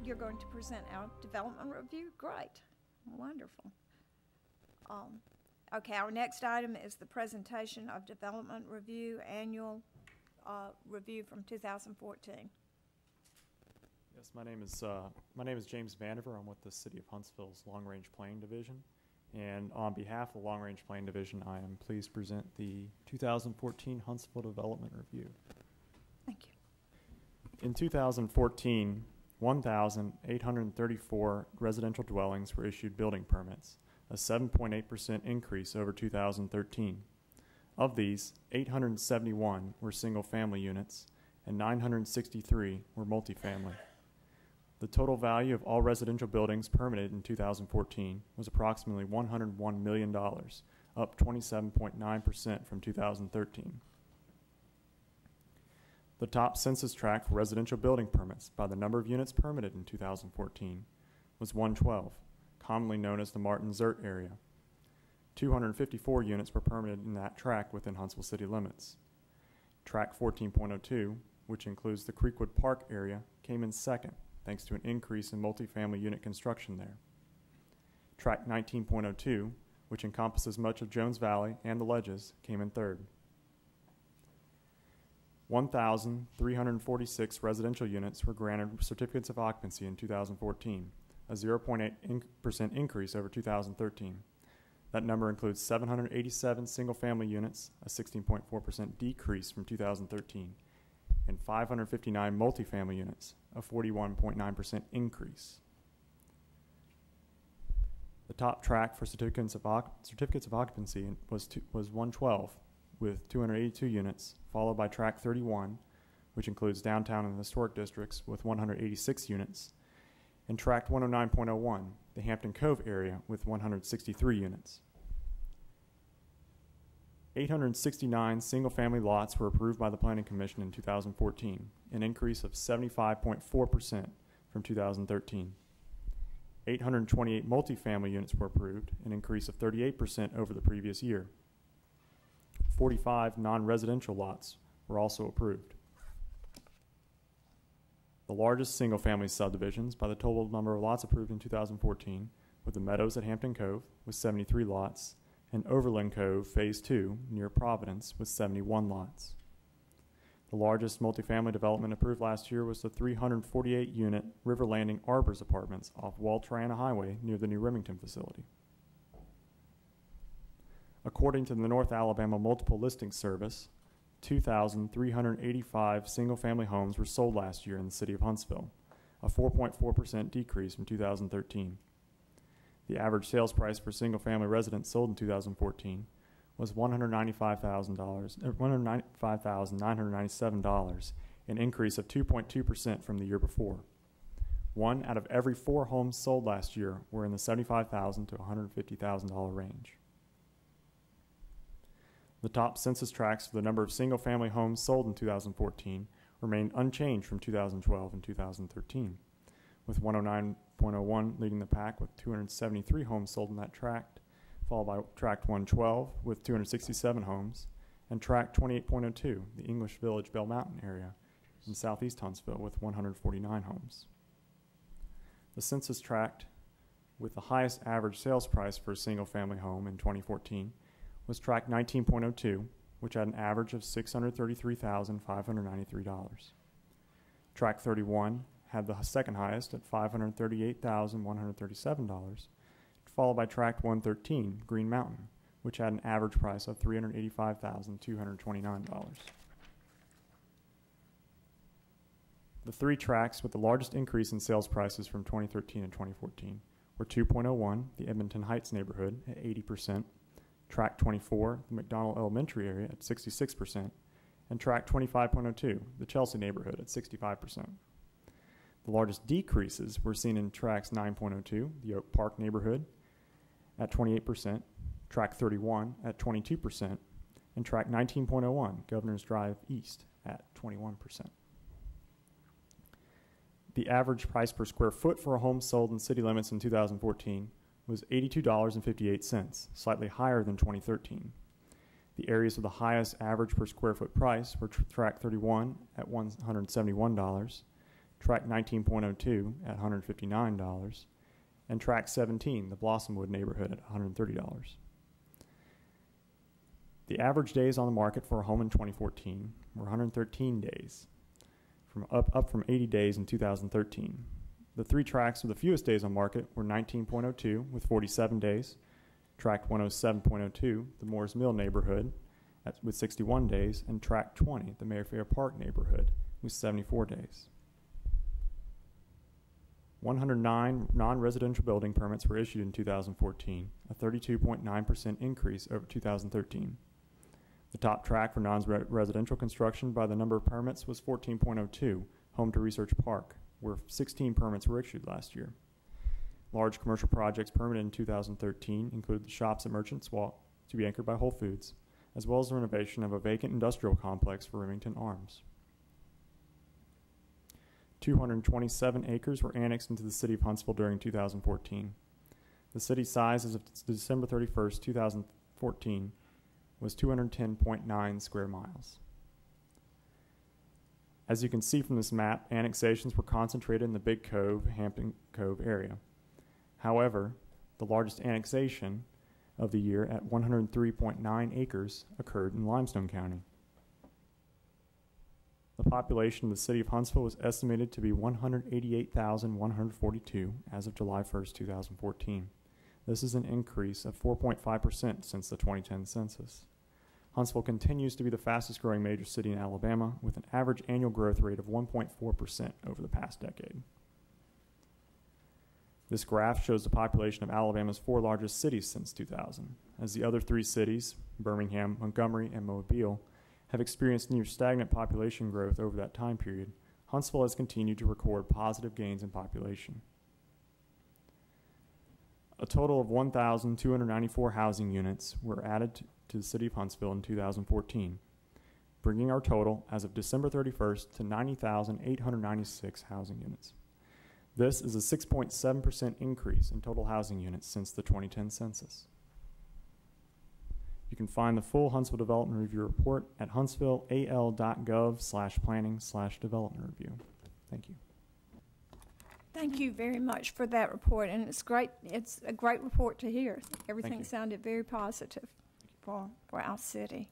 You're going to present our development review? Great. Wonderful. Okay, our next item is the presentation of development review, annual review from 2014. Yes, my name is James Vandiver. I'm with the City of Huntsville's Long Range Planning Division. And on behalf of the Long Range Planning Division, I am pleased to present the 2014 Huntsville Development Review. Thank you. In 2014, 1,834 residential dwellings were issued building permits, a 7.8% increase over 2013. Of these, 871 were single-family units and 963 were multifamily. The total value of all residential buildings permitted in 2014 was approximately $101 million, up 27.9% from 2013. The top census tract for residential building permits by the number of units permitted in 2014 was 112, commonly known as the Martin-Zert area. 254 units were permitted in that tract within Huntsville city limits. Tract 14.02, which includes the Creekwood Park area, came in second, thanks to an increase in multifamily unit construction there. Tract 19.02, which encompasses much of Jones Valley and the Ledges, came in third. 1,346 residential units were granted certificates of occupancy in 2014, a 0.8% increase over 2013. That number includes 787 single-family units, a 16.4% decrease from 2013, and 559 multifamily units, a 41.9% increase. The top tract for certificates of occupancy was 112, with 282 units, followed by Tract 31, which includes downtown and historic districts, with 186 units, and Tract 109.01, the Hampton Cove area, with 163 units. 869 single-family lots were approved by the Planning Commission in 2014, an increase of 75.4% from 2013. 828 multifamily units were approved, an increase of 38% over the previous year. 45 non-residential lots were also approved. The largest single-family subdivisions by the total number of lots approved in 2014 were the Meadows at Hampton Cove with 73 lots and Overland Cove Phase 2 near Providence with 71 lots. The largest multifamily development approved last year was the 348-unit River Landing Arbors Apartments off Wall Triana Highway near the new Remington facility. According to the North Alabama Multiple Listing Service, 2,385 single-family homes were sold last year in the city of Huntsville, a 4.4% decrease from 2013. The average sales price for single-family residents sold in 2014 was $195,997, an increase of 2.2% from the year before. 1 out of every 4 homes sold last year were in the $75,000 to $150,000 range. The top census tracts for the number of single-family homes sold in 2014 remained unchanged from 2012 and 2013, with 109.01 leading the pack with 273 homes sold in that tract, followed by Tract 112 with 267 homes, and Tract 28.02, the English Village Bell Mountain area in southeast Huntsville with 149 homes. The census tract with the highest average sales price for a single-family home in 2014 was Tract 19.02, which had an average of $633,593. Tract 31 had the second highest at $538,137, followed by Tract 113, Green Mountain, which had an average price of $385,229. The 3 tracts with the largest increase in sales prices from 2013 and 2014 were 2.01, the Edmonton Heights neighborhood at 80%, Tract 24, the McDonald Elementary area at 66%, and Tract 25.02, the Chelsea neighborhood at 65%. The largest decreases were seen in Tracts 9.02, the Oak Park neighborhood at 28%, Tract 31 at 22%, and Tract 19.01, Governor's Drive East at 21%. The average price per square foot for a home sold in city limits in 2014 was $82.58, slightly higher than 2013. The areas with the highest average per square foot price were Tract 31 at $171, Tract 19.02 at $159, and Tract 17, the Blossomwood neighborhood, at $130. The average days on the market for a home in 2014 were 113 days, up from 80 days in 2013. The three tracts with the fewest days on market were 19.02 with 47 days, Tract 107.02, the Moores Mill neighborhood, with 61 days, and Tract 20, the Mayfair Park neighborhood, with 74 days. 109 non-residential building permits were issued in 2014, a 32.9% increase over 2013. The top track for non-residential construction by the number of permits was 14.02, home to Research Park, where 16 permits were issued last year. Large commercial projects permitted in 2013 include the Shops at Merchants Walk, to be anchored by Whole Foods, as well as the renovation of a vacant industrial complex for Remington Arms. 227 acres were annexed into the city of Huntsville during 2014. The city size as of December 31st, 2014 was 210.9 square miles. As you can see from this map, annexations were concentrated in the Big Cove, Hampton Cove area. However, the largest annexation of the year at 103.9 acres occurred in Limestone County. The population of the city of Huntsville was estimated to be 188,142 as of July 1st, 2014. This is an increase of 4.5% since the 2010 census. Huntsville continues to be the fastest growing major city in Alabama, with an average annual growth rate of 1.4% over the past decade. This graph shows the population of Alabama's four largest cities since 2000, as the other three cities, Birmingham, Montgomery, and Mobile, have experienced near stagnant population growth over that time period. Huntsville has continued to record positive gains in population. A total of 1,294 housing units were added to the city of Huntsville in 2014, bringing our total as of December 31st to 90,896 housing units. This is a 6.7% increase in total housing units since the 2010 census. You can find the full Huntsville Development Review report at huntsvilleal.gov/planning/development review. Thank you. Thank you very much for that report, and it's great. It's a great report to hear. Everything sounded very positive for our city.